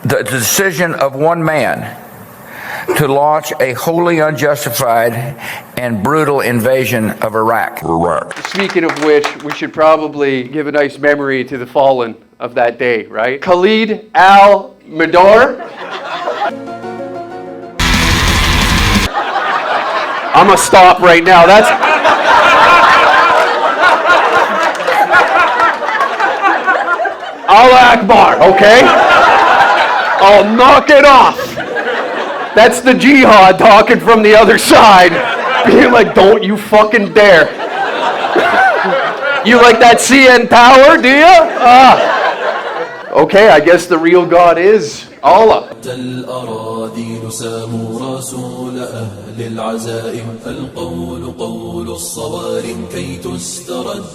the decision of one man to launch a wholly unjustified and brutal invasion of Iraq. Speaking of which, we should probably give a nice memory to the fallen of that day, right? Khalid al-Mihdhar. I'm gonna stop right now. That's Allah Akbar, okay? I'll knock it off. That's the jihad talking from the other side, being like, don't you fucking dare. You like that CN Tower, do you? Okay, I guess the real God is Allah. الأراذيل ساموا رسول أهل العزائم فالقول قول الصوارم كي تسترد